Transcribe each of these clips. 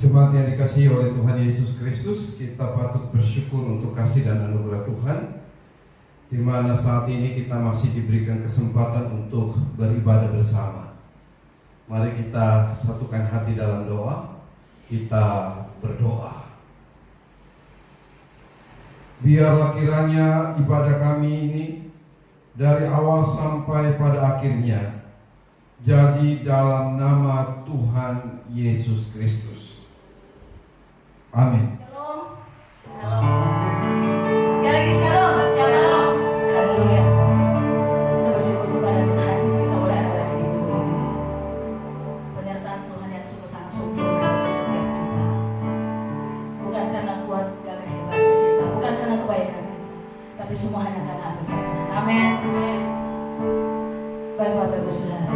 Jemaat yang dikasihi oleh Tuhan Yesus Kristus, kita patut bersyukur untuk kasih dan anugerah Tuhan, di mana saat ini kita masih diberikan kesempatan untuk beribadah bersama. Mari kita satukan hati dalam doa, kita berdoa. Biarlah kiranya ibadah kami ini dari awal sampai pada akhirnya jadi dalam nama Tuhan Yesus Kristus. Amin. Shalom. Shalom. Sekali lagi shalom. Shalom. Haleluya. Kita bersyukur kepada Tuhan. Kita boleh ada lagi di minggu ini. Penyertaan Tuhan yang sungguh sangat sempurna bagi setiap kita. Bukan karena kuat gagah hebatnya kita, bukan karena kebaikan kita, tapi semua hanya karena anugerah Tuhan. Amin. Bapak Ibu Saudara,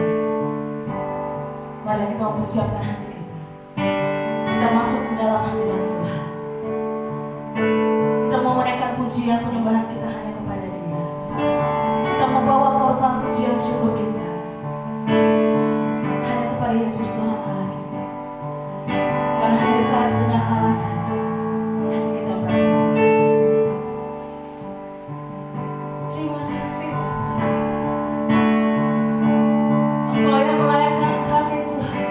mari kita mempersiapkan hati kita. Kita masuk ke dalam hadirat Tuhan. Kita mau menaikkan pujian penyembahan kita hanya kepada Dia. Kita membawa korban pujian syukur kita hanya kepada Yesus Tuhan Allah kita. Karena hanya dekat dengan Allah saja hati kita merasa tenang. Terima kasih Engkau yang melayakkan kami Tuhan.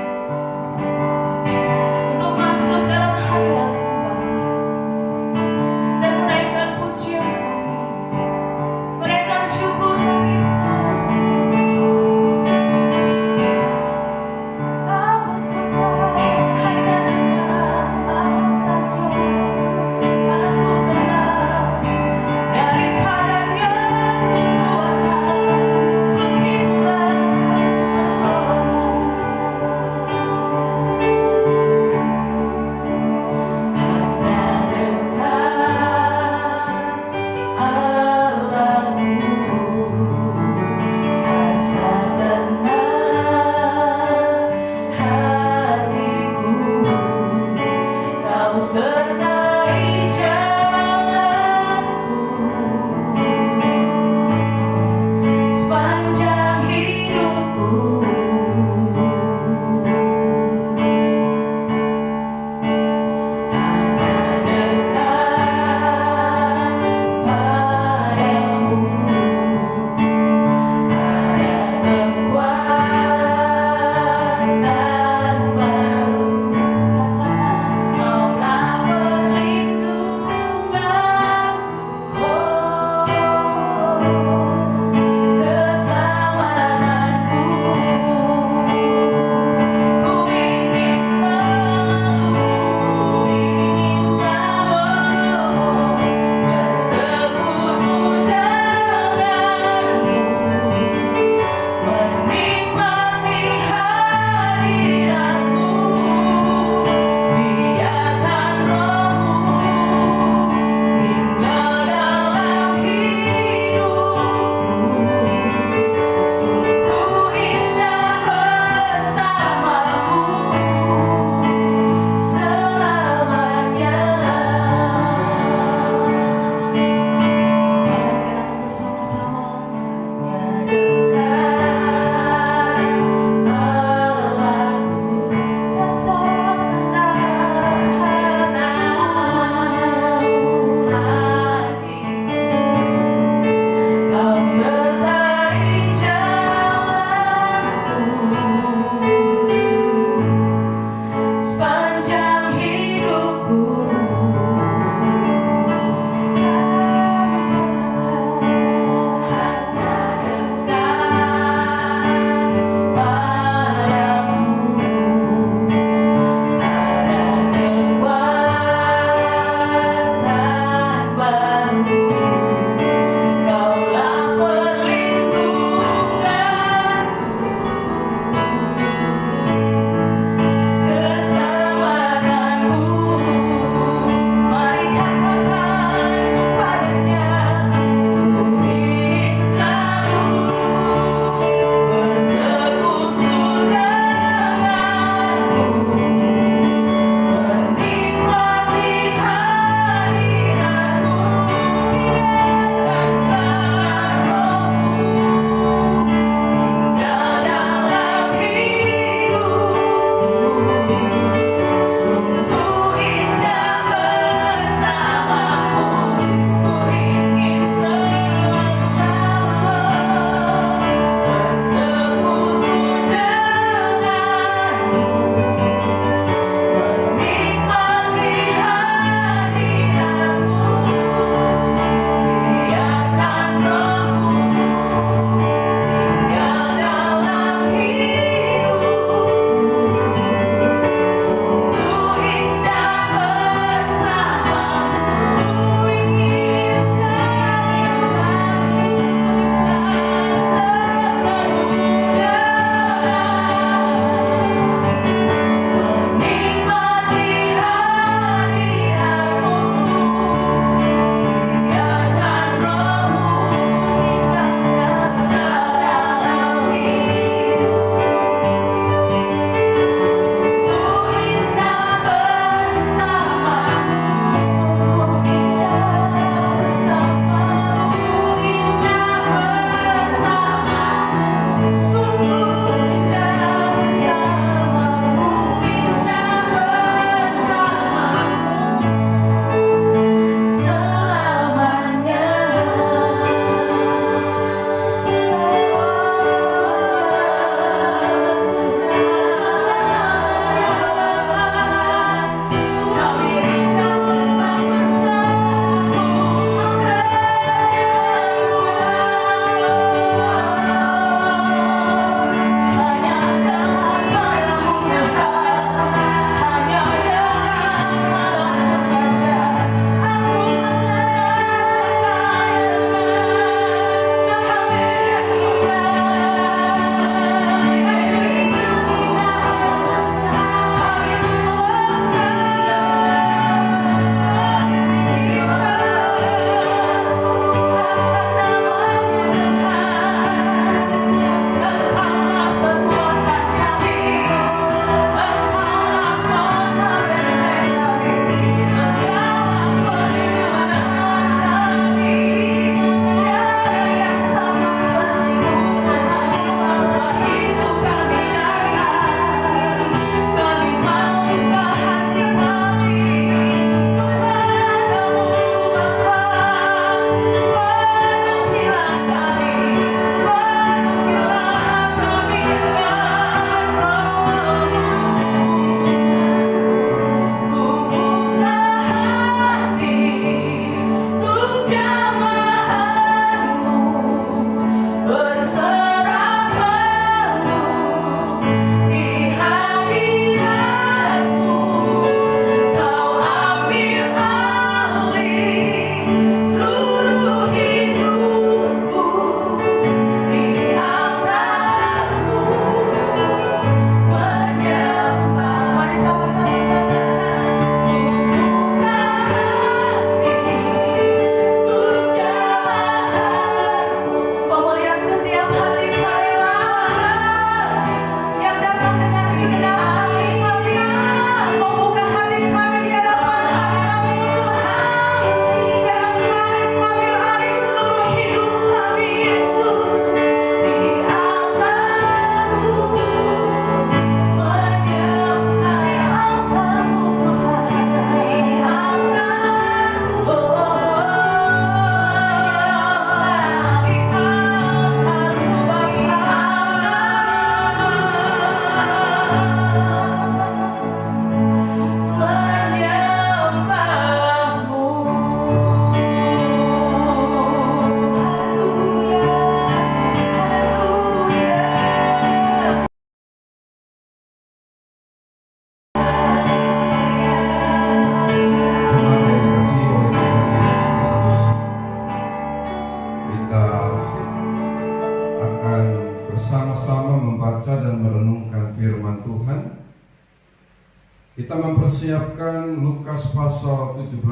mempersiapkan Lukas pasal 17.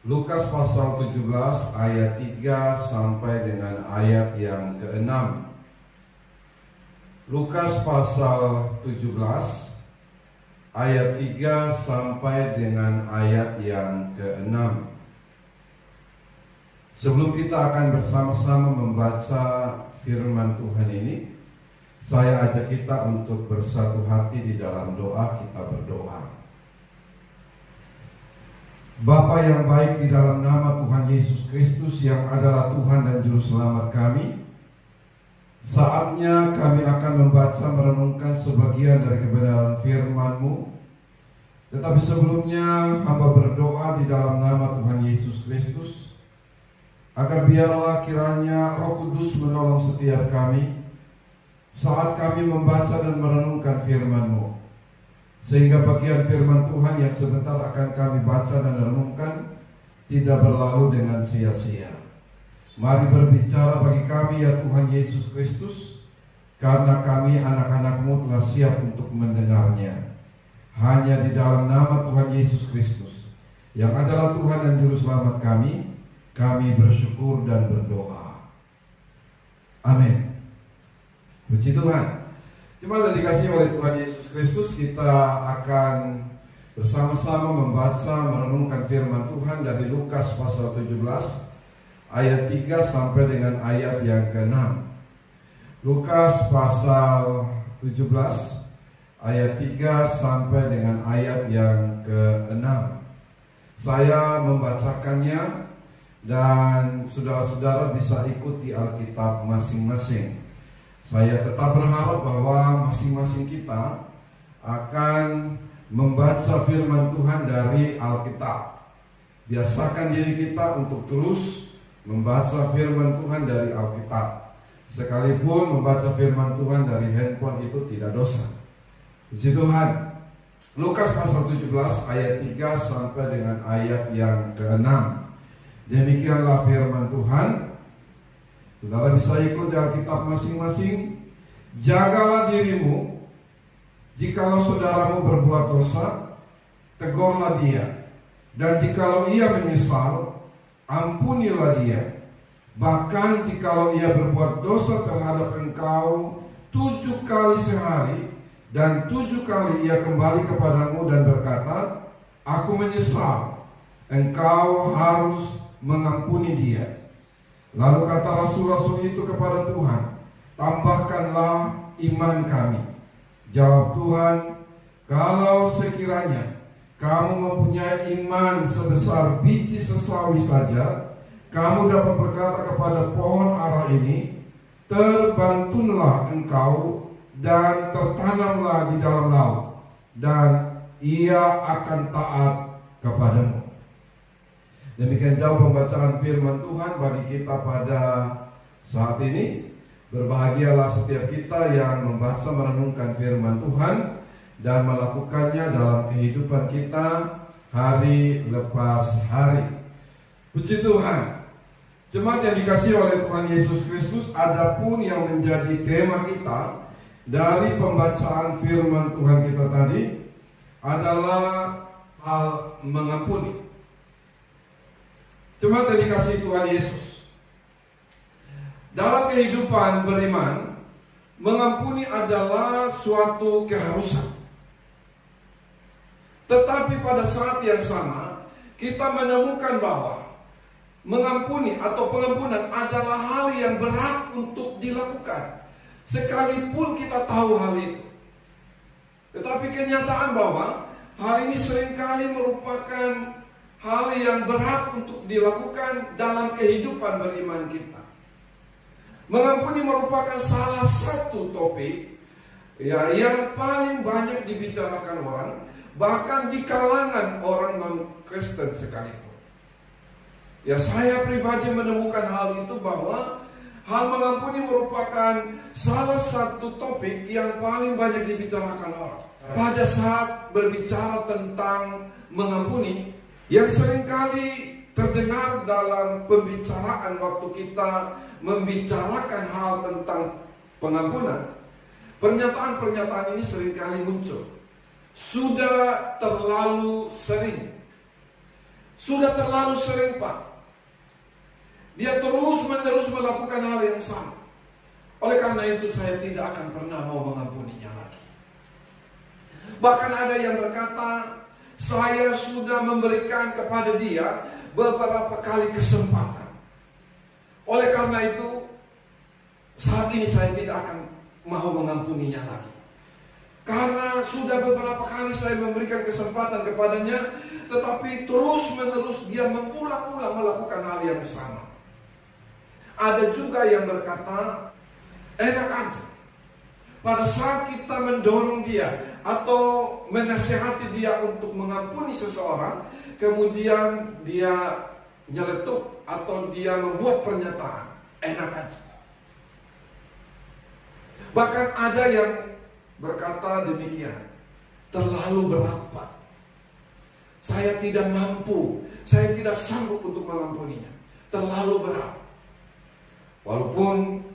Lukas pasal 17 ayat 3 sampai dengan ayat yang ke-6. Lukas pasal 17 ayat 3 sampai dengan ayat yang ke-6. Sebelum kita akan bersama-sama membaca firman Tuhan ini, saya ajak kita untuk bersatu hati di dalam doa. Kita berdoa. Bapa yang baik, di dalam nama Tuhan Yesus Kristus yang adalah Tuhan dan Juru Selamat kami, saatnya kami akan membaca merenungkan sebagian dari kebenaran firman-Mu. Tetapi sebelumnya hamba berdoa di dalam nama Tuhan Yesus Kristus, agar biarlah kiranya Roh Kudus menolong setiap kami saat kami membaca dan merenungkan firman-Mu, sehingga bagian firman Tuhan yang sebentar akan kami baca dan renungkan tidak berlalu dengan sia-sia. Mari berbicara bagi kami ya Tuhan Yesus Kristus, karena kami anak-anak-Mu telah siap untuk mendengarnya. Hanya di dalam nama Tuhan Yesus Kristus yang adalah Tuhan dan Juru Selamat kami bersyukur dan berdoa. Amin. Puji Tuhan. Jemaat yang dikasihi oleh Tuhan Yesus Kristus, kita akan bersama-sama membaca merenungkan firman Tuhan dari Lukas pasal 17 ayat 3 sampai dengan ayat yang ke-6. Lukas pasal 17 ayat 3 sampai dengan ayat yang ke-6. Saya membacakannya dan saudara-saudara bisa ikuti Alkitab masing-masing. Saya tetap berharap bahwa masing-masing kita akan membaca firman Tuhan dari Alkitab. Biasakan diri kita untuk terus membaca firman Tuhan dari Alkitab. Sekalipun membaca firman Tuhan dari handphone itu tidak dosa. Puji Tuhan. Lukas pasal 17 ayat 3 sampai dengan ayat yang ke-6. Demikianlah firman Tuhan. Saudara bisa ikut di Alkitab masing-masing. Jagalah dirimu. Jikalau saudaramu berbuat dosa, tegurlah dia. Dan jikalau ia menyesal, ampunilah dia. Bahkan jikalau ia berbuat dosa terhadap engkau 7 kali sehari, dan 7 kali ia kembali kepadamu dan berkata, aku menyesal, engkau harus mengampuni dia. Lalu kata rasul-rasul itu kepada Tuhan, tambahkanlah iman kami. Jawab Tuhan, kalau sekiranya kamu mempunyai iman sebesar biji sesawi saja, kamu dapat berkata kepada pohon ara ini, terbantunlah engkau dan tertanamlah di dalam laut, dan ia akan taat kepadamu. Demikian jauh pembacaan firman Tuhan bagi kita pada saat ini. Berbahagialah setiap kita yang membaca merenungkan firman Tuhan dan melakukannya dalam kehidupan kita hari lepas hari. Puji Tuhan. Jemaat yang dikasihi oleh Tuhan Yesus Kristus, adapun yang menjadi tema kita dari pembacaan firman Tuhan kita tadi adalah hal mengampuni. Jemaat yang dikasihi Tuhan Yesus, dalam kehidupan beriman, mengampuni adalah suatu keharusan. Tetapi pada saat yang sama, kita menemukan bahwa mengampuni atau pengampunan adalah hal yang berat untuk dilakukan, sekalipun kita tahu hal itu. Tetapi kenyataan bahwa hal ini seringkali merupakan hal yang berat untuk dilakukan dalam kehidupan beriman kita. Mengampuni merupakan salah satu topik yang paling banyak dibicarakan orang, bahkan di kalangan orang non-Kristen sekalipun. Ya, saya pribadi menemukan hal itu, bahwa hal mengampuni merupakan salah satu topik yang paling banyak dibicarakan orang. Pada saat berbicara tentang mengampuni, yang seringkali terdengar dalam pembicaraan waktu kita membicarakan hal tentang pengampunan, pernyataan-pernyataan ini seringkali muncul. sudah terlalu sering. Sudah terlalu sering, Pak. Dia terus-menerus melakukan hal yang sama. Oleh karena itu saya tidak akan pernah mau mengampuninya lagi. Bahkan ada yang berkata, saya sudah memberikan kepada dia beberapa kali kesempatan. Oleh karena itu, saat ini saya tidak akan mau mengampuninya lagi. Karena sudah beberapa kali saya memberikan kesempatan kepadanya, tetapi terus-menerus dia mengulang-ulang melakukan hal yang sama. Ada juga yang berkata, enak aja. Pada saat kita mendorong dia atau menasihati dia untuk mengampuni seseorang, kemudian dia nyeletuk atau dia membuat pernyataan, enak aja. Bahkan ada yang berkata demikian, terlalu berat, Pak. Saya tidak mampu, saya tidak sanggup untuk mengampuninya. Terlalu berat. Walaupun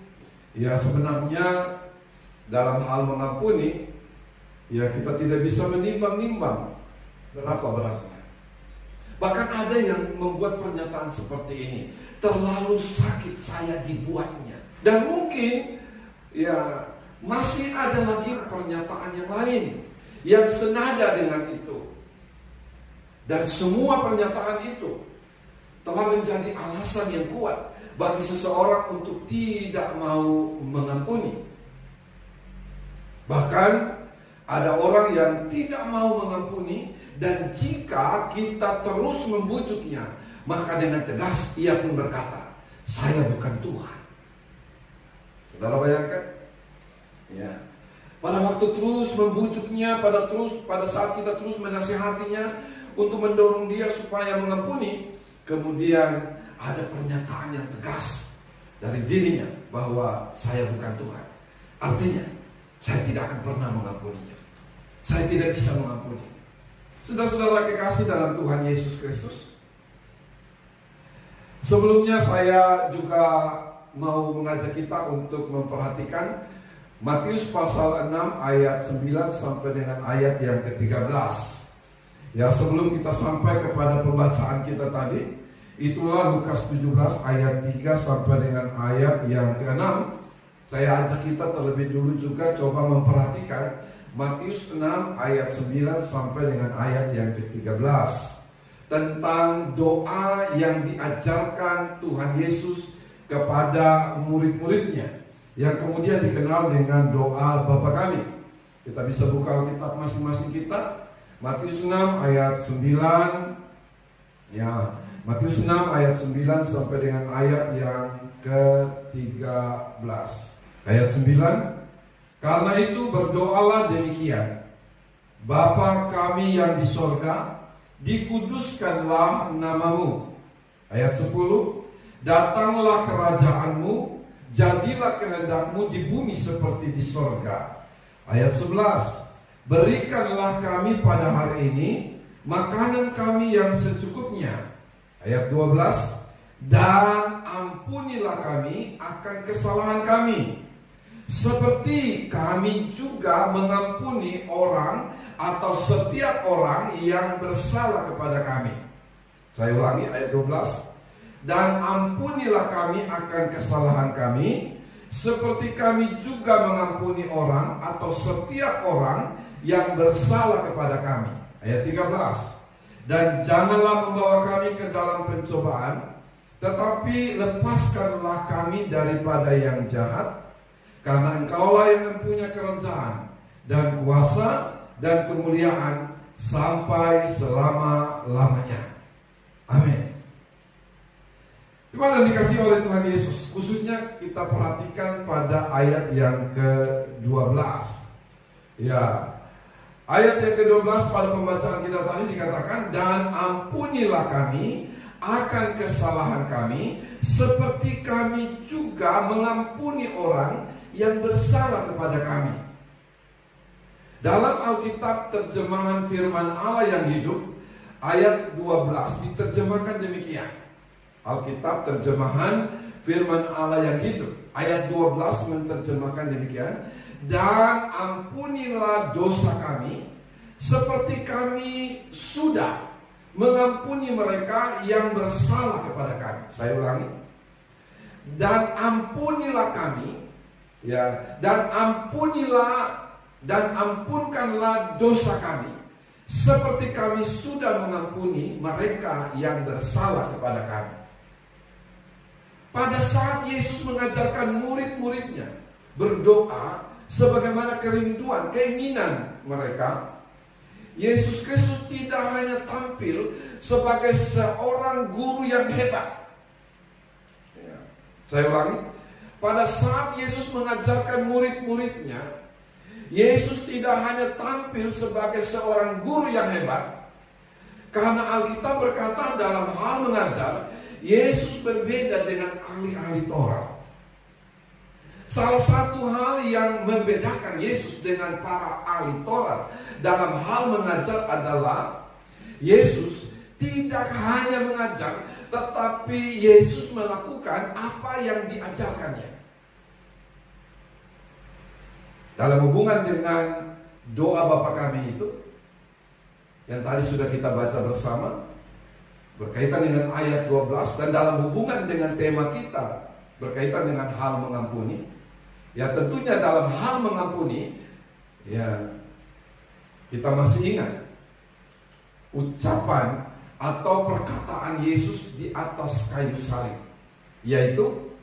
ya sebenarnya dalam hal mengampuni, ya kita tidak bisa menimbang-nimbang berapa beratnya. Bahkan ada yang membuat pernyataan seperti ini, terlalu sakit saya dibuatnya. Dan mungkin ya masih ada lagi pernyataan yang lain yang senada dengan itu. Dan semua pernyataan itu telah menjadi alasan yang kuat bagi seseorang untuk tidak mau mengampuni. Bahkan ada orang yang tidak mau mengampuni, dan jika kita terus membujuknya, maka dengan tegas ia pun berkata, saya bukan Tuhan. Saudara bayangkan? Ya. Pada waktu terus membujuknya, pada saat kita terus menasihatinya untuk mendorong dia supaya mengampuni, kemudian ada pernyataan yang tegas dari dirinya bahwa saya bukan Tuhan. Artinya, saya tidak akan pernah mengampuninya. Saya tidak bisa mengampuni. Saudara-saudara kekasih dalam Tuhan Yesus Kristus, sebelumnya saya juga mau mengajak kita untuk memperhatikan Matius pasal 6 ayat 9 sampai dengan ayat yang ke-13. Ya, sebelum kita sampai kepada pembacaan kita tadi, itulah Lukas 17 ayat 3 sampai dengan ayat yang ke-6. Saya ajak kita terlebih dulu juga coba memperhatikan Matius 6 ayat 9 sampai dengan ayat yang ke-13 tentang doa yang diajarkan Tuhan Yesus kepada murid-muridnya, yang kemudian dikenal dengan doa Bapa Kami. Kita bisa buka Alkitab masing-masing kita. Matius 6 ayat 9. Ya, Matius 6 ayat 9 sampai dengan ayat yang ke-13. Ayat 9. Karena itu berdoalah demikian. Bapa kami yang di sorga, dikuduskanlah namamu. Ayat 10. Datanglah kerajaanmu, jadilah kehendakmu di bumi seperti di sorga. Ayat 11. Berikanlah kami pada hari ini makanan kami yang secukupnya. Ayat 12. Dan ampunilah kami akan kesalahan kami, seperti kami juga mengampuni orang atau setiap orang yang bersalah kepada kami. Saya ulangi ayat 12. Dan ampunilah kami akan kesalahan kami, seperti kami juga mengampuni orang atau setiap orang yang bersalah kepada kami. Ayat 13. Dan janganlah membawa kami ke dalam pencobaan, tetapi lepaskanlah kami daripada yang jahat, karena Engkaulah yang mempunyai kerajaan dan kuasa dan kemuliaan sampai selama-lamanya. Amin. Cuma yang dikasih oleh Tuhan Yesus, khususnya kita perhatikan pada ayat yang ke-12. Ya, ayat yang ke-12 pada pembacaan kita tadi dikatakan, dan ampunilah kami akan kesalahan kami, seperti kami juga mengampuni orang yang bersalah kepada kami. Dalam Alkitab terjemahan firman Allah yang hidup, ayat 12 diterjemahkan demikian. Alkitab terjemahan firman Allah yang hidup, ayat 12 menerjemahkan demikian. Dan ampunilah dosa kami, seperti kami sudah mengampuni mereka yang bersalah kepada kami. Saya ulangi. Dan ampunilah kami, ya, dan ampunkanlah dosa kami, seperti kami sudah mengampuni mereka yang bersalah kepada kami. Pada saat Yesus mengajarkan murid-muridnya berdoa sebagaimana kerinduan, keinginan mereka, Yesus Kristus tidak hanya tampil sebagai seorang guru yang hebat. Ya. Saya ulangi, pada saat Yesus mengajarkan murid-muridnya, Yesus tidak hanya tampil sebagai seorang guru yang hebat, karena Alkitab berkata dalam hal mengajar, Yesus berbeda dengan ahli-ahli Taurat. Salah satu hal yang membedakan Yesus dengan para ahli Taurat dalam hal mengajar adalah Yesus tidak hanya mengajar, tetapi Yesus melakukan apa yang diajarkannya. Dalam hubungan dengan doa Bapa kami itu, yang tadi sudah kita baca bersama, berkaitan dengan ayat 12, dan dalam hubungan dengan tema kita, berkaitan dengan hal mengampuni, ya tentunya dalam hal mengampuni, ya kita masih ingat ucapan atau perkataan Yesus di atas kayu salib, yaitu,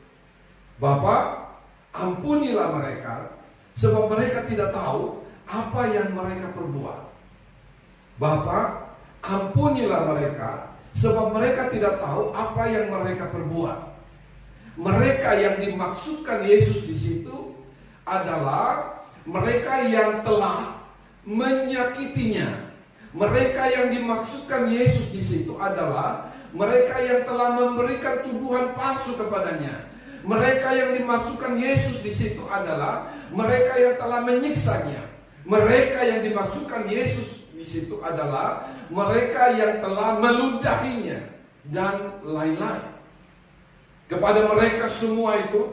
Bapa, ampunilah mereka, sebab mereka tidak tahu apa yang mereka perbuat. Bapa, ampunilah mereka, sebab mereka tidak tahu apa yang mereka perbuat. Mereka yang dimaksudkan Yesus di situ adalah mereka yang telah menyakitinya. Mereka yang dimaksudkan Yesus di situ adalah mereka yang telah memberikan tuduhan palsu kepadanya. Mereka yang dimaksudkan Yesus di situ adalah mereka yang telah menyiksanya. Mereka yang dimaksudkan Yesus di situ adalah mereka yang telah meludahinya dan lain-lain. Kepada mereka semua itu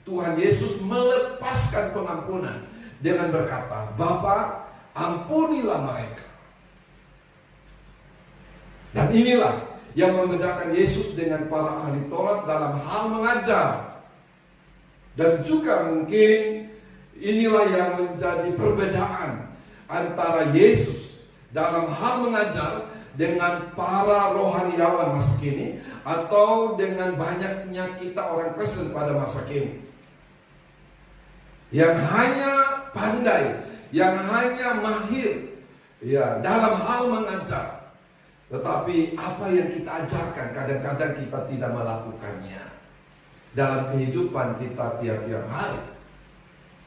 Tuhan Yesus melepaskan pengampunan dengan berkata, Bapa, ampunilah mereka. Dan inilah yang membedakan Yesus dengan para ahli Taurat dalam hal mengajar. Dan juga mungkin inilah yang menjadi perbedaan antara Yesus dalam hal mengajar dengan para rohaniawan masa kini, atau dengan banyaknya kita orang Kristen pada masa kini, yang hanya pandai, yang hanya mahir, ya, dalam hal mengajar, tetapi apa yang kita ajarkan kadang-kadang kita tidak melakukannya dalam kehidupan kita tiap-tiap hari.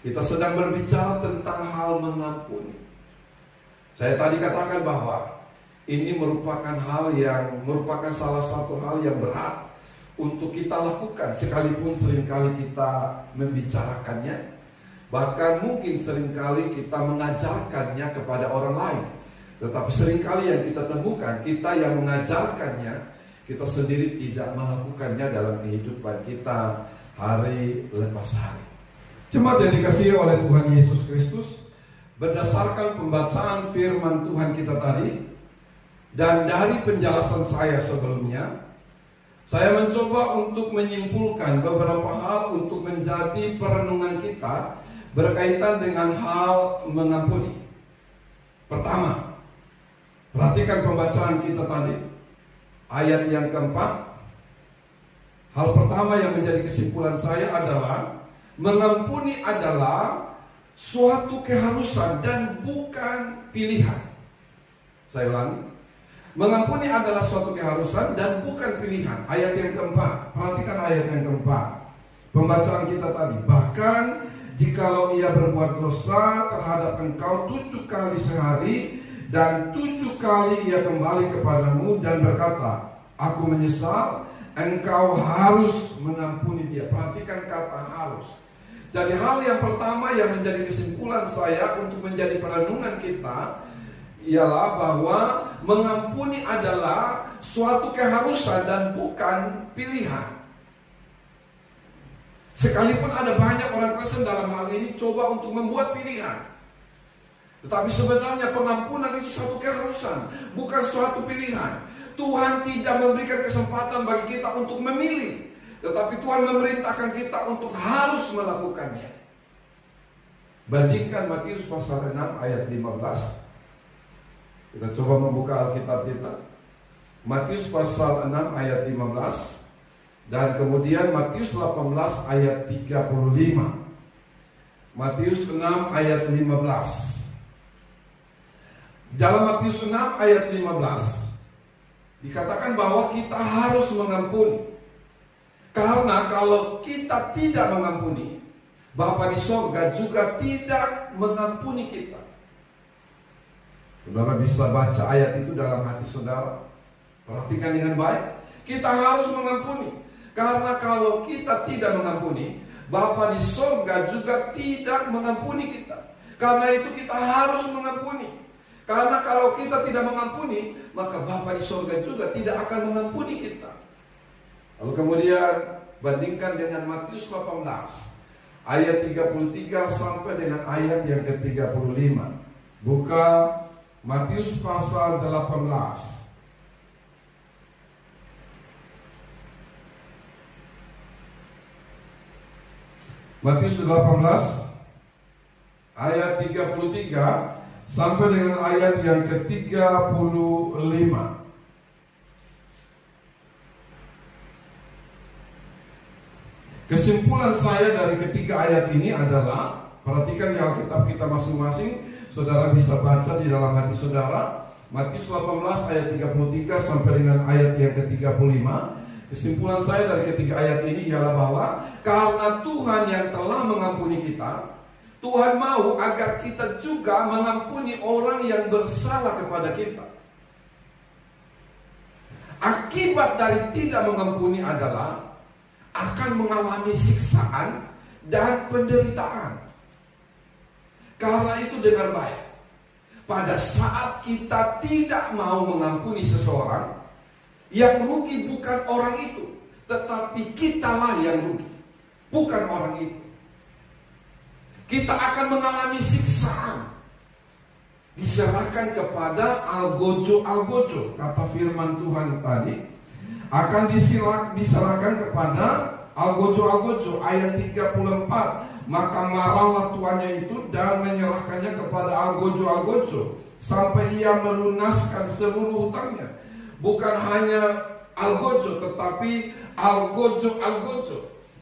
Kita sedang berbicara tentang hal mengampuni. Saya tadi katakan bahwa ini merupakan salah satu hal yang berat untuk kita lakukan, sekalipun seringkali kita membicarakannya, bahkan mungkin seringkali kita mengajarkannya kepada orang lain. Tetapi seringkali yang kita temukan, kita yang mengajarkannya, kita sendiri tidak melakukannya dalam kehidupan kita hari lepas hari. Jemaat yang dikasihi oleh Tuhan Yesus Kristus, berdasarkan pembacaan firman Tuhan kita tadi, dan dari penjelasan saya sebelumnya, saya mencoba untuk menyimpulkan beberapa hal untuk menjadi perenungan kita berkaitan dengan hal mengampuni. Pertama, perhatikan pembacaan kita tadi, ayat yang keempat. Hal pertama yang menjadi kesimpulan saya adalah mengampuni adalah suatu keharusan dan bukan pilihan. Saya ulangi, mengampuni adalah suatu keharusan dan bukan pilihan. Ayat yang keempat, perhatikan ayat yang keempat, pembacaan kita tadi. Bahkan jikalau ia berbuat dosa terhadap engkau 7 kali sehari, dan 7 kali ia kembali kepadamu dan berkata, aku menyesal, engkau harus mengampuni dia. Perhatikan kata harus. Jadi hal yang pertama yang menjadi kesimpulan saya untuk menjadi perenungan kita ialah bahwa mengampuni adalah suatu keharusan dan bukan pilihan. Sekalipun ada banyak orang Kristen dalam hal ini coba untuk membuat pilihan. Tetapi sebenarnya pengampunan itu suatu keharusan, bukan suatu pilihan. Tuhan tidak memberikan kesempatan bagi kita untuk memilih, tetapi Tuhan memerintahkan kita untuk harus melakukannya. Bandingkan Matius pasal 6 ayat 15. Kita coba membuka Alkitab kita. Matius pasal 6 ayat 15. Dan kemudian Matius 18 ayat 35. Matius 6 ayat 15. Dalam Matius 6 ayat 15 dikatakan bahwa kita harus mengampuni. Karena kalau kita tidak mengampuni, Bapa di sorga juga tidak mengampuni kita. Saudara bisa baca ayat itu dalam hati saudara. Perhatikan dengan baik. Kita harus mengampuni. Karena kalau kita tidak mengampuni, Bapa di sorga juga tidak mengampuni kita. Karena itu kita harus mengampuni. Karena kalau kita tidak mengampuni, maka Bapa di sorga juga tidak akan mengampuni kita. Lalu kemudian bandingkan dengan Matius 18 ayat 33 sampai dengan ayat yang ke-35. Buka Matius pasal 18. Matius 18 ayat 33 sampai dengan ayat yang ke-35. Kesimpulan saya dari ketiga ayat ini adalah, perhatikan di Alkitab kita masing-masing, saudara bisa baca di dalam hati saudara. Matius 18 ayat 33 sampai dengan ayat yang ke-35. Kesimpulan saya dari ketiga ayat ini ialah bahwa karena Tuhan yang telah mengampuni kita, Tuhan mau agar kita juga mengampuni orang yang bersalah kepada kita. Akibat dari tidak mengampuni adalah akan mengalami siksaan dan penderitaan. Karena itu dengar baik. Pada saat kita tidak mau mengampuni seseorang, yang rugi bukan orang itu, tetapi kitalah yang rugi, bukan orang itu. Kita akan mengalami siksaan, diserahkan kepada algojo, kata firman Tuhan tadi, akan diserahkan kepada algojo, ayat 34. Maka marahlah tuannya itu dan menyerahkannya kepada algojo, sampai ia melunaskan seluruh hutangnya. Bukan hanya algojo, tetapi algojo.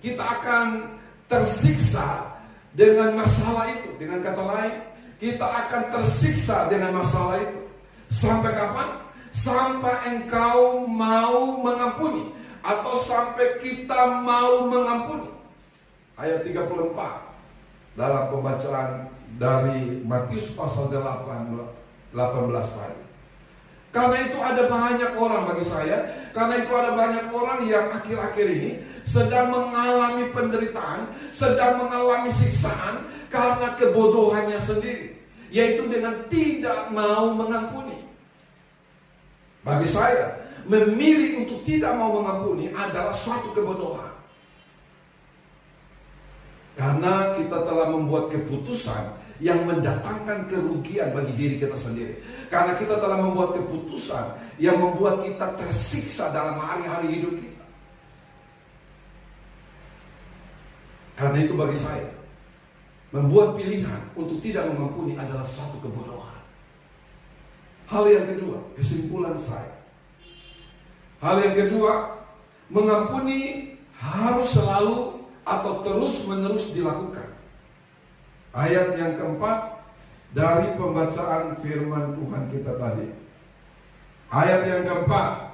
Kita akan tersiksa dengan masalah itu. Dengan kata lain, kita akan tersiksa dengan masalah itu. Sampai kapan? Sampai engkau mau mengampuni, atau sampai kita mau mengampuni. Ayat 34 dalam pembacaan dari Matius pasal 18 tadi. Karena itu ada banyak orang bagi saya, karena itu ada banyak orang yang akhir-akhir ini sedang mengalami penderitaan, sedang mengalami siksaan karena kebodohannya sendiri, yaitu dengan tidak mau mengampuni. Bagi saya, memilih untuk tidak mau mengampuni adalah suatu kebodohan. Karena kita telah membuat keputusan yang mendatangkan kerugian bagi diri kita sendiri. Karena kita telah membuat keputusan yang membuat kita tersiksa dalam hari-hari hidup kita. Karena itu bagi saya, membuat pilihan untuk tidak mengampuni adalah satu kebodohan. Hal yang kedua, kesimpulan saya. Hal yang kedua, mengampuni harus selalu atau terus-menerus dilakukan. Ayat yang keempat dari pembacaan firman Tuhan kita tadi. Ayat yang keempat.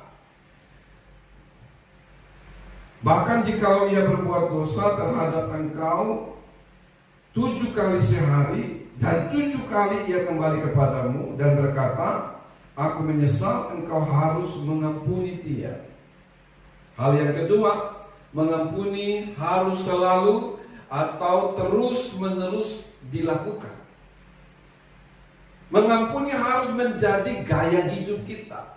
Bahkan jikalau ia berbuat dosa terhadap engkau 7 kali sehari, dan 7 kali ia kembali kepadamu dan berkata, aku menyesal, engkau harus mengampuni dia. Hal yang kedua, mengampuni harus selalu atau terus-menerus dilakukan. Mengampuni harus menjadi gaya hidup kita.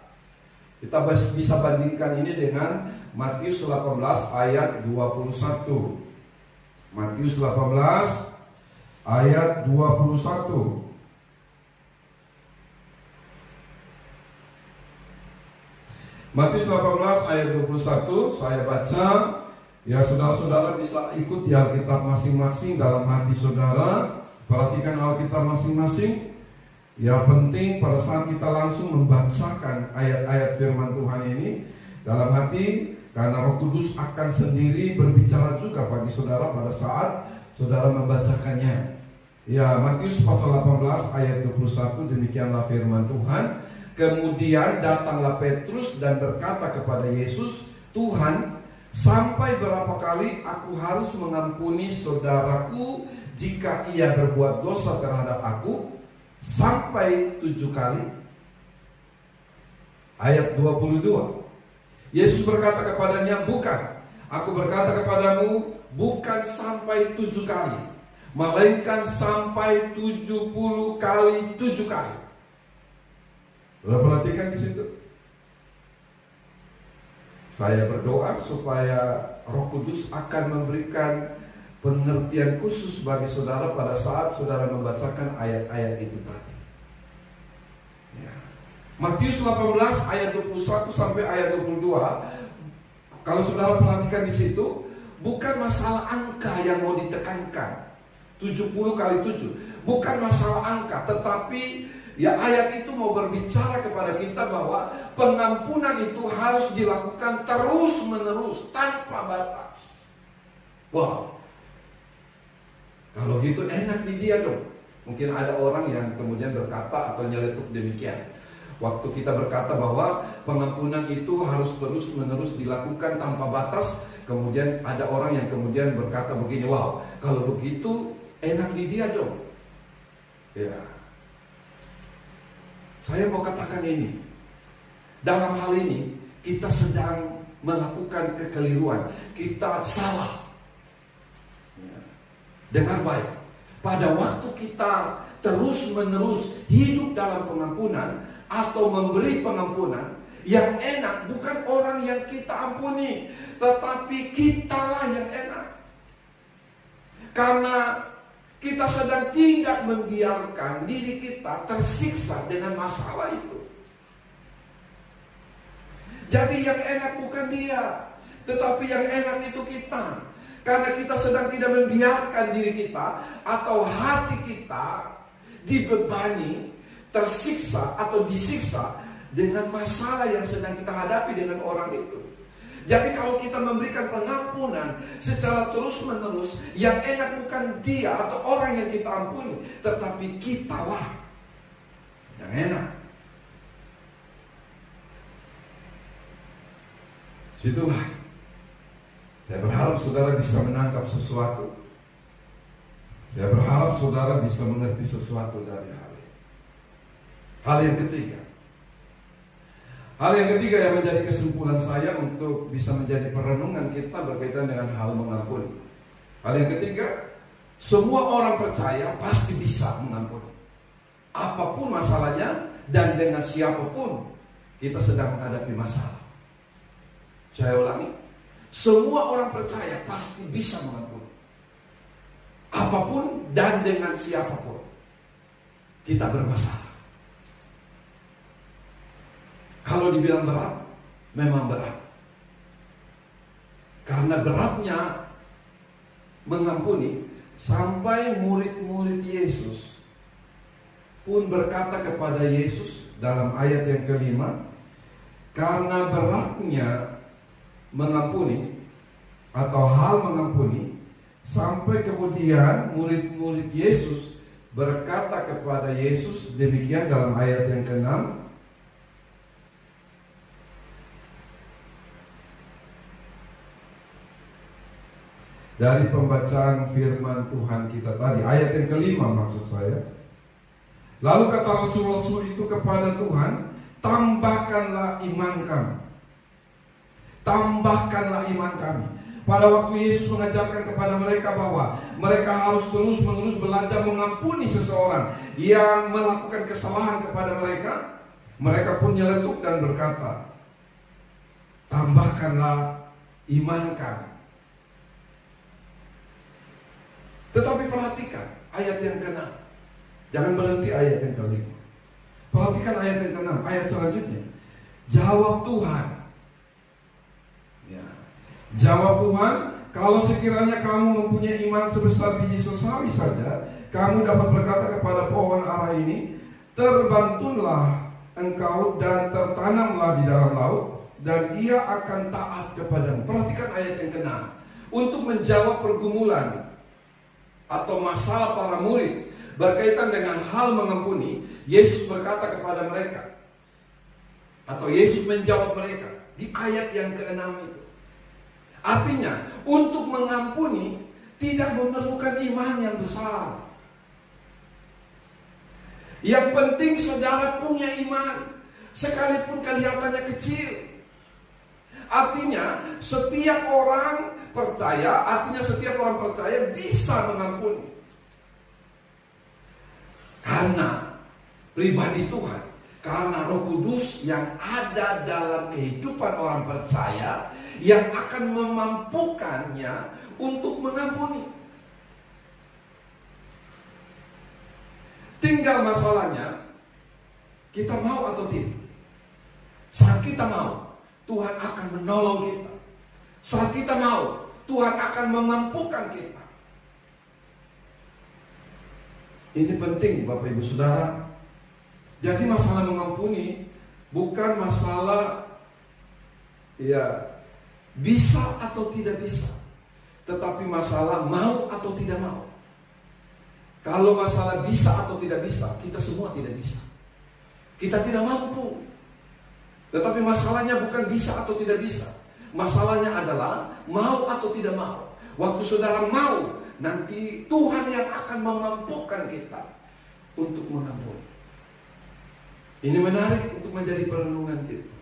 Kita bisa bandingkan ini dengan Matius 18 ayat 21. Matius 18 ayat 21. Matius 18 ayat 21 saya baca. Ya, saudara-saudara bisa ikut di Alkitab masing-masing dalam hati saudara. Perhatikan Alkitab masing-masing. Ya, penting pada saat kita langsung membacakan ayat-ayat firman Tuhan ini dalam hati, karena Roh Kudus akan sendiri berbicara juga bagi saudara pada saat saudara membacakannya. Ya, Matius pasal 18 ayat 21, demikianlah firman Tuhan. Kemudian datanglah Petrus dan berkata kepada Yesus, "Tuhan, sampai berapa kali aku harus mengampuni saudaraku jika ia berbuat dosa terhadap aku? Sampai 7 kali?" Ayat 22. Yesus berkata kepadanya, "Bukan, aku berkata kepadamu, bukan sampai 7 kali, melainkan sampai 70 kali 7 kali." Sudah perhatikan di situ. Saya berdoa supaya Roh Kudus akan memberikan pengertian khusus bagi saudara pada saat saudara membacakan ayat-ayat itu tadi. Ya. Matius 18 ayat 21 sampai ayat 22. Kalau saudara perhatikan di situ, bukan masalah angka yang mau ditekankan. 70 kali 7. Bukan masalah angka, tetapi ya ayat itu mau berbicara kepada kita bahwa pengampunan itu harus dilakukan terus-menerus tanpa batas. Wow. Kalau gitu enak di dia dong. Mungkin ada orang yang kemudian berkata atau nyeletuk demikian. Waktu kita berkata bahwa pengampunan itu harus terus-menerus dilakukan tanpa batas, kemudian ada orang yang kemudian berkata begini, wow, kalau begitu enak di dia dong. Ya. Saya mau katakan ini, dalam hal ini kita sedang melakukan kekeliruan, kita salah dengan baik. Pada waktu kita terus-menerus hidup dalam pengampunan atau memberi pengampunan, yang enak bukan orang yang kita ampuni, tetapi kitalah yang enak. Karena kita sedang tidak membiarkan diri kita tersiksa dengan masalah itu. Jadi yang enak bukan dia, tetapi yang enak itu kita. Karena kita sedang tidak membiarkan diri kita atau hati kita dibebani, tersiksa atau disiksa dengan masalah yang sedang kita hadapi dengan orang itu. Jadi kalau kita memberikan pengampunan secara terus-menerus, yang enak bukan dia atau orang yang kita ampuni, tetapi kitalah yang enak. Situlah saya berharap saudara bisa menangkap sesuatu. Saya berharap saudara bisa mengerti sesuatu dari hal ini. Hal yang ketiga. Hal yang ketiga yang menjadi kesimpulan saya untuk bisa menjadi perenungan kita berkaitan dengan hal mengampuni. Hal yang ketiga, semua orang percaya pasti bisa mengampuni. Apapun masalahnya dan dengan siapapun kita sedang menghadapi masalah. Saya ulangi, semua orang percaya pasti bisa mengampuni. Apapun dan dengan siapapun kita bermasalah. Kalau dibilang berat, memang berat. Karena beratnya mengampuni, sampai murid-murid Yesus pun berkata kepada Yesus dalam ayat yang kelima, karena beratnya mengampuni atau hal mengampuni, sampai kemudian murid-murid Yesus berkata kepada Yesus demikian dalam ayat yang ke-6. Dari pembacaan firman Tuhan kita tadi, ayat yang kelima maksud saya. Lalu kata Rasul-Rasul itu kepada Tuhan, tambahkanlah iman kami. Tambahkanlah iman kami. Pada waktu Yesus mengajarkan kepada mereka bahwa mereka harus terus-menerus belajar mengampuni seseorang yang melakukan kesalahan kepada mereka, mereka pun nyeletuk dan berkata, tambahkanlah iman kami. Tetapi perhatikan ayat yang ke-6. Jangan berhenti ayat yang ke-5. Perhatikan ayat yang ke-6, ayat selanjutnya. Jawab Tuhan, Jawab Tuhan, kalau sekiranya kamu mempunyai iman sebesar biji sesawi saja, kamu dapat berkata kepada pohon ara ini, terbantunlah engkau dan tertanamlah di dalam laut, dan ia akan taat kepadamu. Perhatikan ayat yang ke-6. Untuk menjawab pergumulan atau masalah para murid berkaitan dengan hal mengampuni, Yesus berkata kepada mereka, atau Yesus menjawab mereka di ayat yang ke-6 itu. Artinya, untuk mengampuni tidak memerlukan iman yang besar. Yang penting saudara punya iman, sekalipun kelihatannya kecil. Artinya, setiap orang percaya bisa mengampuni. Karena pribadi Tuhan, karena Roh Kudus yang ada dalam kehidupan orang percaya, yang akan memampukannya untuk mengampuni. Tinggal masalahnya, kita mau atau tidak. Saat kita mau, Tuhan akan menolong kita. Saat kita mau, Tuhan akan memampukan kita. Ini penting Bapak Ibu Saudara. Jadi masalah mengampuni bukan masalah bisa atau tidak bisa, tetapi masalah mau atau tidak mau. Kalau masalah bisa atau tidak bisa, kita semua tidak bisa. Kita tidak mampu. Tetapi masalahnya bukan bisa atau tidak bisa. Masalahnya adalah mau atau tidak mau. Waktu saudara mau, nanti Tuhan yang akan memampukan kita untuk mengampuni. Ini menarik untuk menjadi perenungan kita.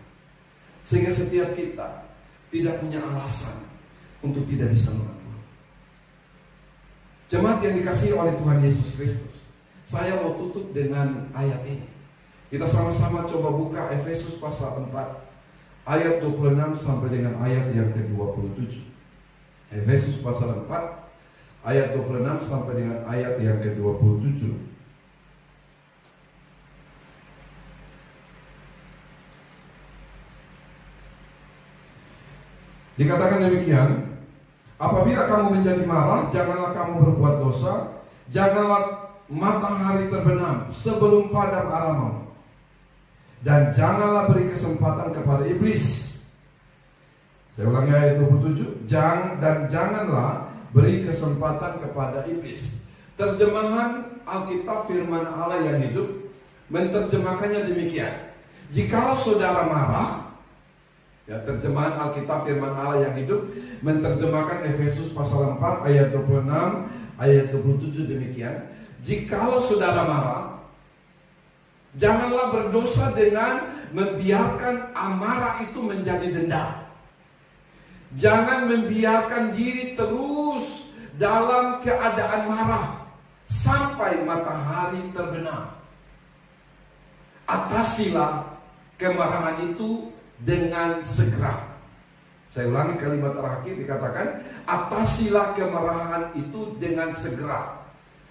Sehingga setiap kita tidak punya alasan untuk tidak bisa mengampuni. Jemaat yang dikasihi oleh Tuhan Yesus Kristus, saya mau tutup dengan ayat ini. Kita sama-sama coba buka Efesus pasal 4 ayat 26 sampai dengan ayat yang ke-27. Efesus pasal 4 ayat 26 sampai dengan ayat yang ke-27. Dikatakan demikian, apabila kamu menjadi marah, janganlah kamu berbuat dosa, janganlah matahari terbenam sebelum padam aramamu, dan janganlah beri kesempatan kepada iblis. Saya ulangi ayat 27, janganlah beri kesempatan kepada iblis. Terjemahan Alkitab Firman Allah yang hidup menerjemahkannya demikian, jikalau saudara marah. Terjemahan Alkitab Firman Allah yang hidup menerjemahkan Efesus pasal 4 ayat 26 ayat 27 demikian, jikalau saudara marah, janganlah berdosa dengan membiarkan amarah itu menjadi dendam. Jangan membiarkan diri terus dalam keadaan marah sampai matahari terbenam. Atasilah kemarahan itu dengan segera. Saya ulangi kalimat terakhir, dikatakan atasilah kemarahan itu dengan segera.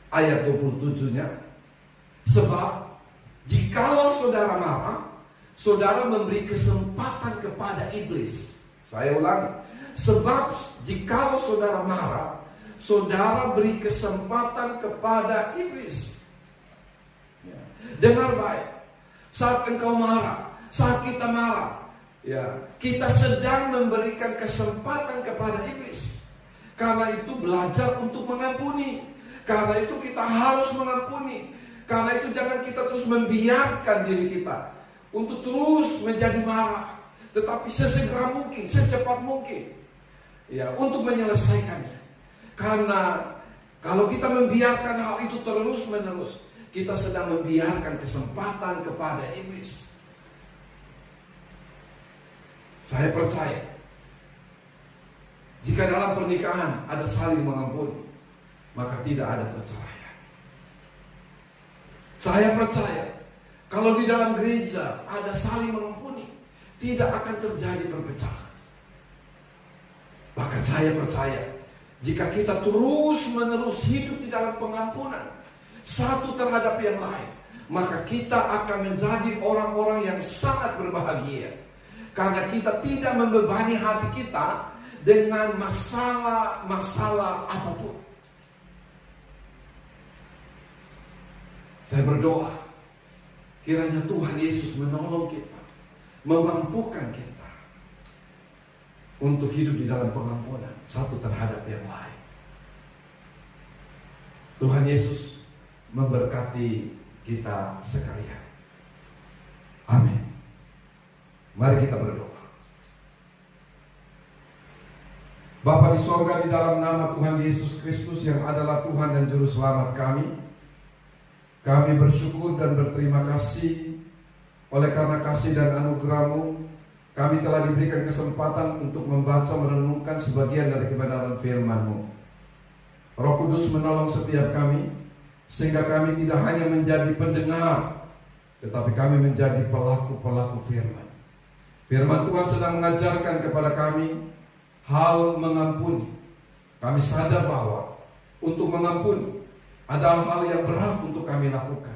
Ayat 27-nya, sebab jikalau saudara marah, saudara memberi kesempatan kepada iblis. Saya ulangi, sebab jikalau saudara marah, saudara beri kesempatan kepada iblis. Dengar baik, saat engkau marah, saat kita marah, kita sedang memberikan kesempatan kepada iblis. Karena itu belajar untuk mengampuni. Karena itu kita harus mengampuni. Karena itu jangan kita terus membiarkan diri kita untuk terus menjadi marah, tetapi sesegera mungkin, secepat mungkin, untuk menyelesaikannya. Karena kalau kita membiarkan hal itu terus menerus, kita sedang membiarkan kesempatan kepada iblis. Saya percaya, jika dalam pernikahan ada saling mengampuni, maka tidak ada perceraian. Saya percaya, kalau di dalam gereja ada saling mengampuni, tidak akan terjadi perpecahan. Bahkan saya percaya, jika kita terus menerus hidup di dalam pengampunan satu terhadap yang lain, maka kita akan menjadi orang-orang yang sangat berbahagia. Karena kita tidak membebani hati kita dengan masalah-masalah apapun. Saya berdoa, kiranya Tuhan Yesus menolong kita, memampukan kita untuk hidup di dalam pengampunan satu terhadap yang lain. Tuhan Yesus memberkati kita sekalian. Amin. Mari kita berdoa. Bapa di sorga, di dalam nama Tuhan Yesus Kristus yang adalah Tuhan dan Juru Selamat kami bersyukur dan berterima kasih oleh karena kasih dan anugerah-Mu. Kami telah diberikan kesempatan untuk membaca merenungkan sebagian dari kebenaran firman-Mu. Roh Kudus menolong setiap kami, sehingga kami tidak hanya menjadi pendengar, tetapi kami menjadi pelaku-pelaku firman. Firman Tuhan sedang mengajarkan kepada kami hal mengampuni. Kami sadar bahwa untuk mengampuni ada hal yang berat untuk kami lakukan,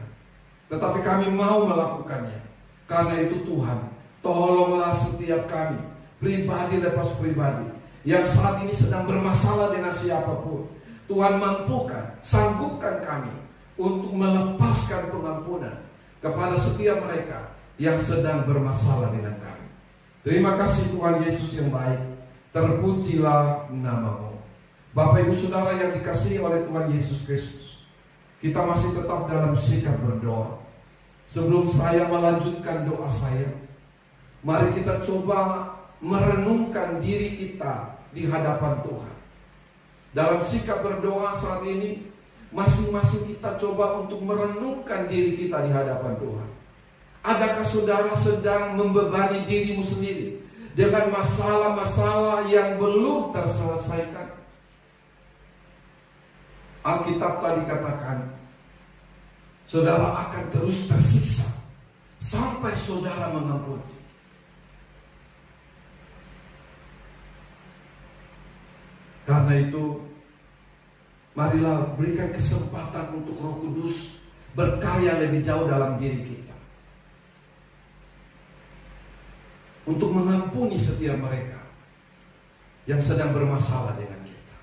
tetapi kami mau melakukannya. Karena itu Tuhan, tolonglah setiap kami, pribadi lepas pribadi, yang saat ini sedang bermasalah dengan siapapun. Tuhan mampukan, sanggupkan kami untuk melepaskan pengampunan kepada setiap mereka yang sedang bermasalah dengan kami. Terima kasih Tuhan Yesus yang baik, terpujilah nama-Mu. Bapak Ibu Saudara yang dikasihi oleh Tuhan Yesus Kristus, kita masih tetap dalam sikap berdoa. Sebelum saya melanjutkan doa saya, mari kita coba merenungkan diri kita di hadapan Tuhan. Dalam sikap berdoa saat ini, masing-masing kita coba untuk merenungkan diri kita di hadapan Tuhan. Adakah saudara sedang membebani dirimu sendiri dengan masalah-masalah yang belum terselesaikan? Alkitab tadi katakan, saudara akan terus tersiksa sampai saudara mengampuni. Karena itu, marilah berikan kesempatan untuk Roh Kudus berkarya lebih jauh dalam diri kita, untuk mengampuni setiap mereka yang sedang bermasalah dengan kita.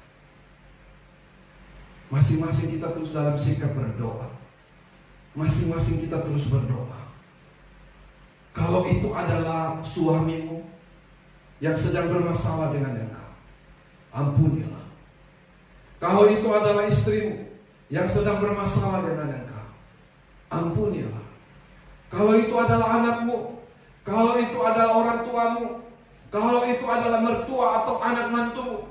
Masing-masing kita terus dalam sikap berdoa. Masing-masing kita terus berdoa. Kalau itu adalah suamimu yang sedang bermasalah dengan engkau, ampunilah. Kalau itu adalah istrimu yang sedang bermasalah dengan engkau, ampunilah. Kalau itu adalah anakmu, kalau itu adalah orang tuamu, kalau itu adalah mertua atau anak mantumu,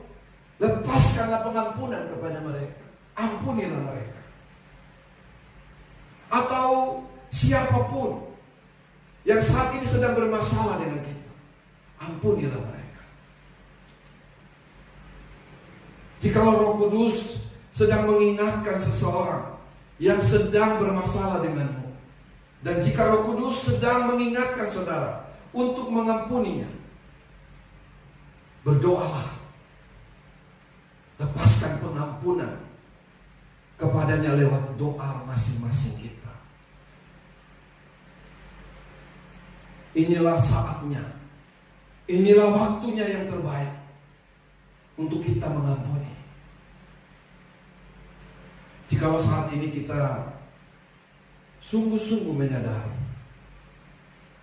lepaskanlah pengampunan kepada mereka. Ampunilah mereka. Atau siapapun yang saat ini sedang bermasalah dengan kita, ampunilah mereka. Jikalau Roh Kudus sedang mengingatkan seseorang yang sedang bermasalah denganmu, dan jika Roh Kudus sedang mengingatkan saudara untuk mengampuninya, berdoalah. Lepaskan pengampunan kepadanya lewat doa masing-masing kita. Inilah saatnya, inilah waktunya yang terbaik untuk kita mengampuni. Jikalau saat ini kita sungguh-sungguh menyadari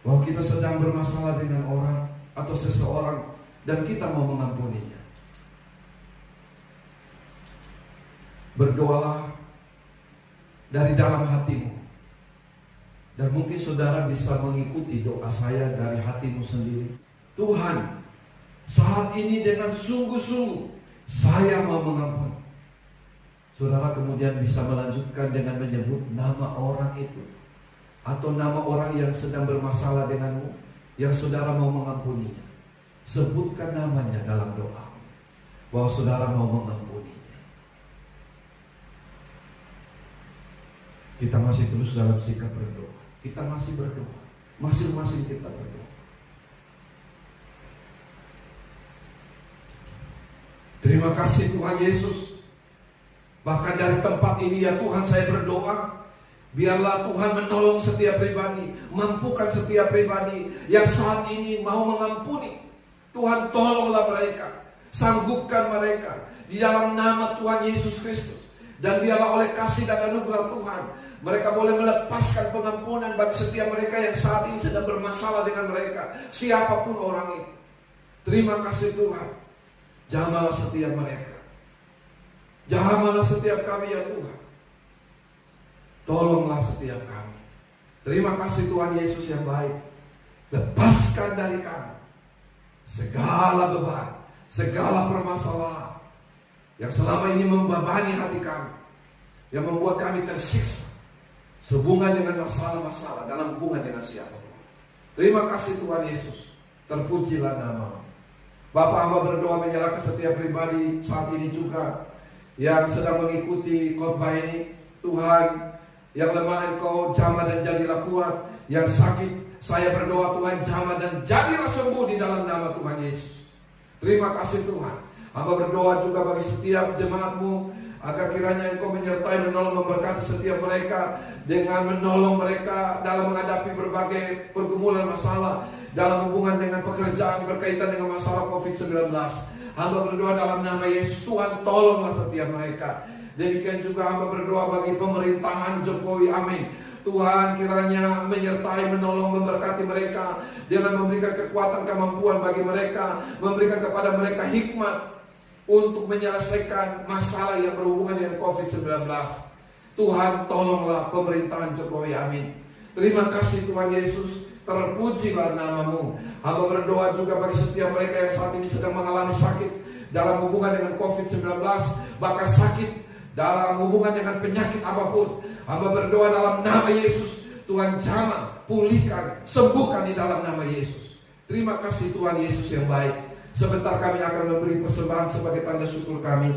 bahwa kita sedang bermasalah dengan orang atau seseorang dan kita mau mengampuninya, berdoalah dari dalam hatimu. Dan mungkin saudara bisa mengikuti doa saya dari hatimu sendiri. Tuhan, saat ini dengan sungguh-sungguh saya mau mengampuni. Saudara kemudian bisa melanjutkan dengan menyebut nama orang itu, atau nama orang yang sedang bermasalah denganmu, yang saudara mau mengampuninya. Sebutkan namanya dalam doa, bahwa saudara mau mengampuninya. Kita masih terus dalam sikap berdoa. Kita masih berdoa. Masing-masing kita berdoa. Terima kasih Tuhan Yesus. Bahkan dari tempat ini ya Tuhan, saya berdoa, biarlah Tuhan menolong setiap pribadi, mampukan setiap pribadi yang saat ini mau mengampuni. Tuhan tolonglah mereka, Sanggupkan mereka di dalam nama Tuhan Yesus Kristus. Dan biarlah oleh kasih dan anugerah Tuhan, mereka boleh melepaskan pengampunan bagi setiap mereka yang saat ini sedang bermasalah dengan mereka, siapapun orang itu. Terima kasih Tuhan. Jamahlah setiap mereka. Jamahlah setiap kami ya Tuhan. Tolonglah setiap kami. Terima kasih Tuhan Yesus yang baik. Lepaskan dari kami segala beban, segala permasalahan yang selama ini membebani hati kami, yang membuat kami tersiksa sehubungan dengan masalah-masalah dalam hubungan dengan siapapun. Terima kasih Tuhan Yesus. Terpujilah nama. Bapak, hamba berdoa menyerahkan setiap pribadi saat ini juga yang sedang mengikuti khotbah ini. Tuhan, yang lemah Engkau jamah dan jadilah kuat. Yang sakit, saya berdoa Tuhan jamah dan jadilah sembuh di dalam nama Tuhan Yesus. Terima kasih Tuhan. Hamba berdoa juga bagi setiap jemaat-Mu, agar kiranya Engkau menyertai, menolong, memberkati setiap mereka dengan menolong mereka dalam menghadapi berbagai pergumulan masalah dalam hubungan dengan pekerjaan berkaitan dengan masalah COVID-19. Hamba berdoa dalam nama Yesus, Tuhan tolonglah setiap mereka. Demikian juga hamba berdoa bagi pemerintahan Jokowi, amin. Tuhan kiranya menyertai, menolong, memberkati mereka dengan memberikan kekuatan, kemampuan bagi mereka, memberikan kepada mereka hikmat untuk menyelesaikan masalah yang berhubungan dengan COVID-19. Tuhan tolonglah pemerintahan Jokowi, amin. Terima kasih Tuhan Yesus, terpujilah nama-Mu. Hamba berdoa juga bagi setiap mereka yang saat ini sedang mengalami sakit dalam hubungan dengan COVID-19, bahkan sakit dalam hubungan dengan penyakit apapun. Hamba berdoa dalam nama Yesus, Tuhan jamah, pulihkan, sembuhkan di dalam nama Yesus. Terima kasih Tuhan Yesus yang baik. Sebentar kami akan memberi persembahan sebagai tanda syukur kami.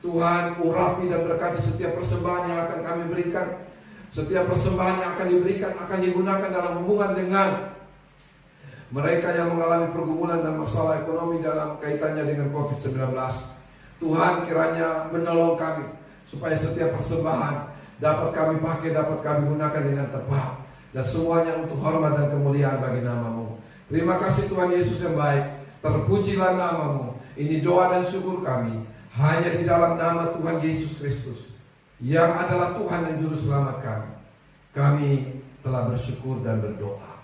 Tuhan urapi dan berkati setiap persembahan yang akan kami berikan. Setiap persembahan yang akan diberikan akan digunakan dalam hubungan dengan mereka yang mengalami pergumulan dan masalah ekonomi dalam kaitannya dengan COVID-19. Tuhan kiranya menolong kami supaya setiap persembahan dapat kami pakai, dapat kami gunakan dengan tepat, dan semuanya untuk hormat dan kemuliaan bagi nama-Mu. Terima kasih Tuhan Yesus yang baik. Terpujilah nama-Mu. Ini doa dan syukur kami hanya di dalam nama Tuhan Yesus Kristus, yang adalah Tuhan dan Juru Selamat kami. Kami telah bersyukur dan berdoa.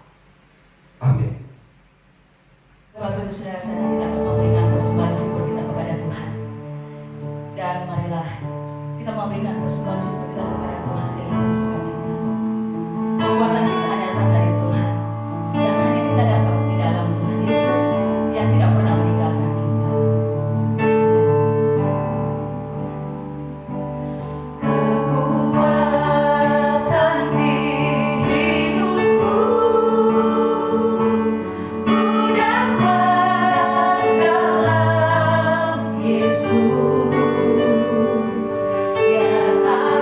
Amin. Bapak Ibu Saudara, kita akan memberikan persembahan syukur kita kepada Tuhan. Dan marilah kita memberikan persembahan syukur kita kepada Tuhan dengan bersukacita. Kekuatan kita datang dari Tuhan, dan hanya kita dapat di dalam Tuhan Yesus yang tidak pernah meninggalkan kita. Kekuatan di hidupku, ku dapat dalam Yesus, yang tak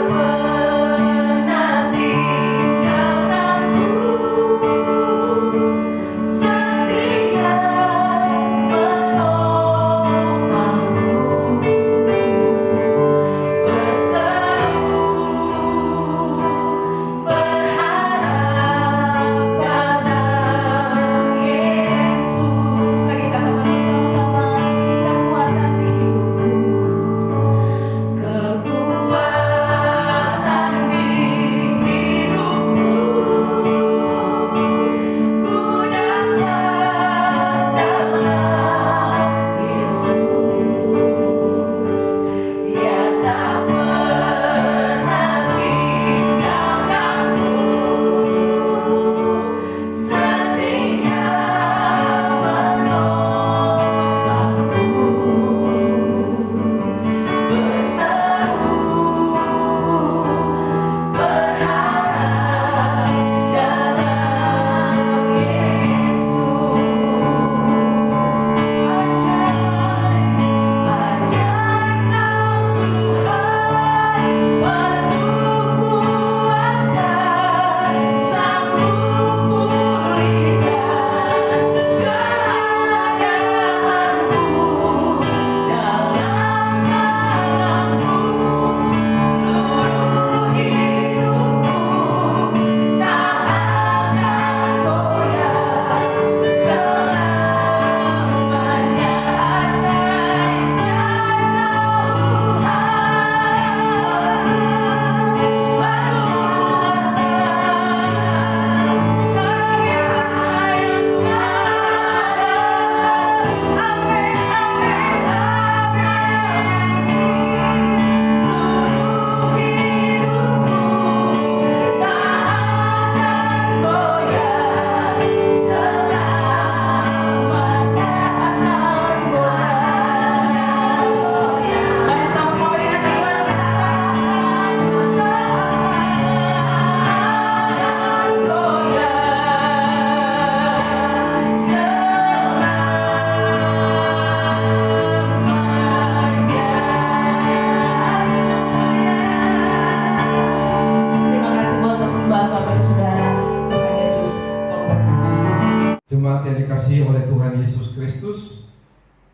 Yesus Kristus,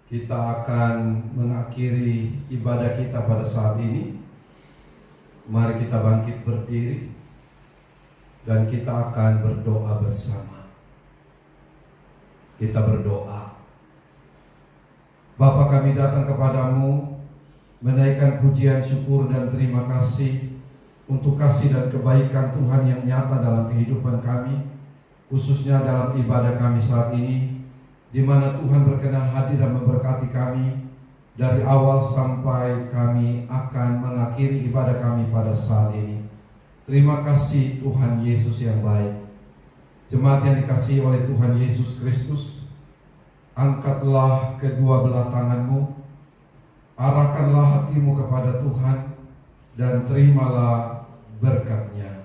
kita akan mengakhiri ibadah kita pada saat ini. Mari kita bangkit berdiri dan kita akan berdoa bersama. Kita berdoa. Bapa, kami datang kepadamu menaikkan pujian, syukur dan terima kasih untuk kasih dan kebaikan Tuhan yang nyata dalam kehidupan kami, khususnya dalam ibadah kami saat ini, di mana Tuhan berkenan hadir dan memberkati kami dari awal sampai kami akan mengakhiri ibadah kami pada saat ini. Terima kasih Tuhan Yesus yang baik. Jemaat yang dikasihi oleh Tuhan Yesus Kristus, angkatlah kedua belah tanganmu, arahkanlah hatimu kepada Tuhan, dan terimalah berkat-Nya.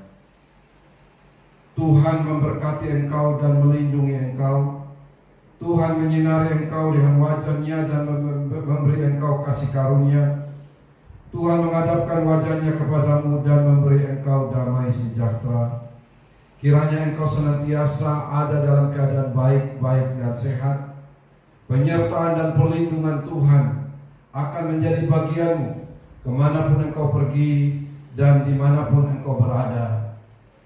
Tuhan memberkati engkau dan melindungi engkau. Tuhan menyinari engkau dengan wajah-Nya dan memberi engkau kasih karunia. Tuhan menghadapkan wajah-Nya kepadamu dan memberi engkau damai sejahtera. Kiranya engkau senantiasa ada dalam keadaan baik-baik dan sehat. Penyertaan dan perlindungan Tuhan akan menjadi bagianmu kemanapun engkau pergi dan dimanapun engkau berada.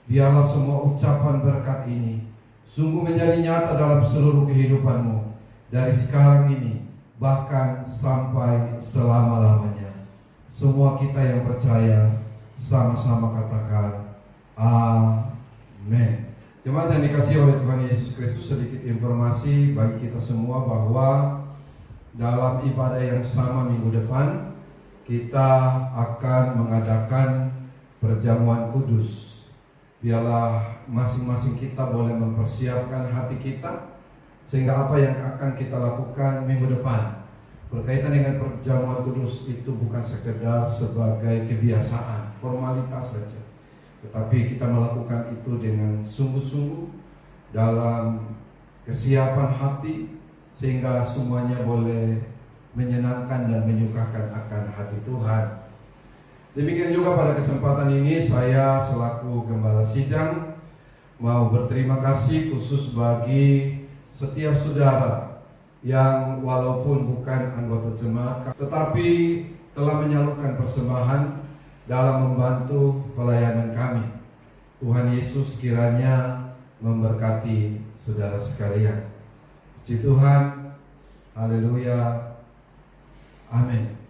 Biarlah semua ucapan berkat ini sungguh menjadi nyata dalam seluruh kehidupanmu, dari sekarang ini bahkan sampai selama-lamanya. Semua kita yang percaya sama-sama katakan amin. Jemaat yang dikasihi oleh Tuhan Yesus Kristus, sedikit informasi bagi kita semua bahwa dalam ibadah yang sama minggu depan kita akan mengadakan perjamuan kudus. Biarlah masing-masing kita boleh mempersiapkan hati kita, sehingga apa yang akan kita lakukan minggu depan berkaitan dengan perjamuan kudus itu bukan sekedar sebagai kebiasaan, formalitas saja, tetapi kita melakukan itu dengan sungguh-sungguh dalam kesiapan hati, sehingga semuanya boleh menyenangkan dan menyukakan akan hati Tuhan. Demikian juga pada kesempatan ini saya selaku Gembala Sidang mau berterima kasih khusus bagi setiap saudara yang walaupun bukan anggota jemaat tetapi telah menyalurkan persembahan dalam membantu pelayanan kami. Tuhan Yesus kiranya memberkati saudara sekalian. Puji Tuhan. Haleluya. Amin.